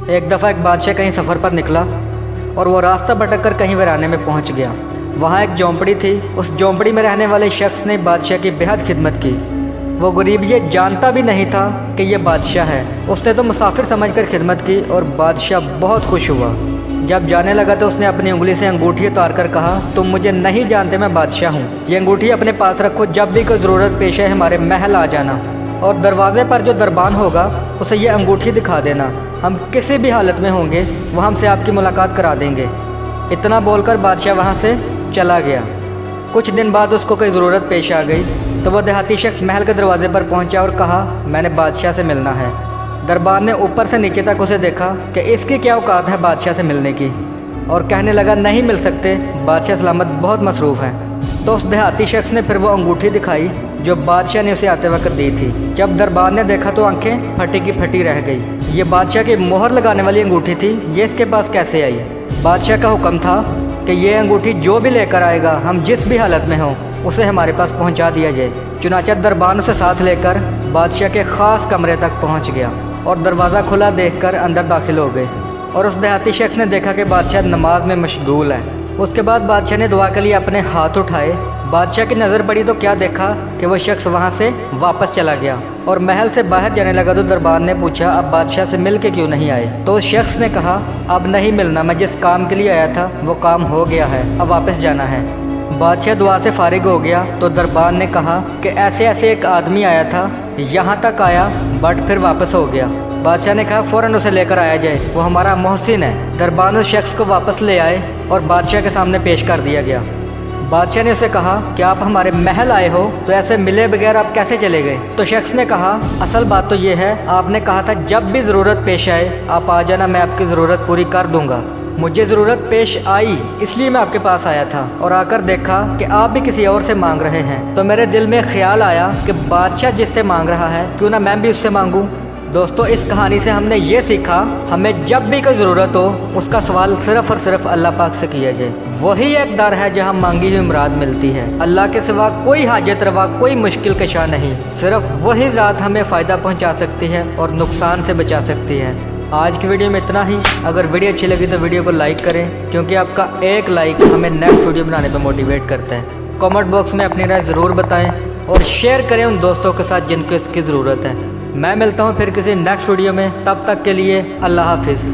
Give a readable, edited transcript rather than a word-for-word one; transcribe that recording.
एक दफ़ा एक बादशाह कहीं सफ़र पर निकला और वो रास्ता भटक कर कहीं वीराने में पहुंच गया। वहाँ एक झोंपड़ी थी। उस झोंपड़ी में रहने वाले शख्स ने बादशाह की बेहद खिदमत की। वो गरीब ये जानता भी नहीं था कि ये बादशाह है। उसने तो मुसाफिर समझकर खिदमत की और बादशाह बहुत खुश हुआ। जब जाने लगा तो उसने अपनी उंगली से अंगूठी उतार कर कहा, तुम मुझे नहीं जानते, मैं बादशाह हूँ। ये अंगूठी अपने पास रखो, जब भी कोई ज़रूरत पेश है हमारे महल आ जाना और दरवाजे पर जो दरबान होगा उसे ये अंगूठी दिखा देना। हम किसी भी हालत में होंगे वो हमसे आपकी मुलाकात करा देंगे। इतना बोलकर बादशाह वहाँ से चला गया। कुछ दिन बाद उसको कोई ज़रूरत पेश आ गई तो वह देहाती शख्स महल के दरवाजे पर पहुंचा और कहा, मैंने बादशाह से मिलना है। दरबार ने ऊपर से नीचे तक उसे देखा कि इसकी क्या औकात है बादशाह से मिलने की, और कहने लगा, नहीं मिल सकते, बादशाह सलामत बहुत मसरूफ़ हैं। तो उस देहाती शख्स ने फिर वो अंगूठी दिखाई जो बादशाह ने उसे आते वक्त दी थी। जब दरबार ने देखा तो आंखें फटी की फटी रह गई। ये बादशाह की मोहर लगाने वाली अंगूठी थी, ये इसके पास कैसे आई? बादशाह का हुक्म था कि ये अंगूठी जो भी लेकर आएगा, हम जिस भी हालत में हों, उसे हमारे पास पहुंचा दिया जाए। चुनांचे दरबान उसे साथ लेकर बादशाह के ख़ास कमरे तक पहुंच गया और दरवाज़ा खुला देखकर अंदर दाखिल हो गए। और उस देहाती शख्स ने देखा कि बादशाह नमाज में मशगूल है। उसके बाद बादशाह ने दुआ के लिए अपने हाथ उठाए। बादशाह की नज़र पड़ी तो क्या देखा कि वह शख्स वहाँ से वापस चला गया और महल से बाहर जाने लगा। तो दरबार ने पूछा, अब बादशाह से मिल के क्यों नहीं आए? तो उस शख्स ने कहा, अब नहीं मिलना, मैं जिस काम के लिए आया था वो काम हो गया है, अब वापस जाना है। बादशाह दुआ से फारिग हो गया तो दरबार ने कहा कि ऐसे ऐसे एक आदमी आया था, यहाँ तक आया बट फिर वापस हो गया। बादशाह ने कहा, फ़ौरन उसे लेकर आया जाए, वो हमारा मोहसिन है। दरबार उस शख्स को वापस ले आए और बादशाह के सामने पेश कर दिया गया। बादशाह ने उसे कहा कि आप हमारे महल आए हो तो ऐसे मिले बगैर आप कैसे चले गए? तो शख्स ने कहा, असल बात तो ये है, आपने कहा था जब भी ज़रूरत पेश आए आप आ जाना, मैं आपकी ज़रूरत पूरी कर दूंगा। मुझे ज़रूरत पेश आई इसलिए मैं आपके पास आया था और आकर देखा कि आप भी किसी और से मांग रहे हैं, तो मेरे दिल में ख्याल आया कि बादशाह जिससे मांग रहा है क्यों ना मैं भी उससे मांगूं। दोस्तों, इस कहानी से हमने ये सीखा, हमें जब भी कोई ज़रूरत हो उसका सवाल सिर्फ़ और सिर्फ अल्लाह पाक से किया जाए। वही एक दर है जहाँ मांगी हुई मुराद मिलती है। अल्लाह के सिवा कोई हाजत रवा, कोई मुश्किल कशा नहीं। सिर्फ वही ज़ात हमें फ़ायदा पहुँचा सकती है और नुकसान से बचा सकती है। आज की वीडियो में इतना ही। अगर वीडियो अच्छी लगी तो वीडियो को लाइक करें, क्योंकि आपका एक लाइक हमें नेक्स्ट वीडियो बनाने पर मोटिवेट करता है। कमेंट बॉक्स में अपनी राय ज़रूर बताएं और शेयर करें उन दोस्तों के साथ जिनको इसकी ज़रूरत है। मैं मिलता हूं फिर किसी नेक्स्ट वीडियो में, तब तक के लिए अल्लाह हाफिज़।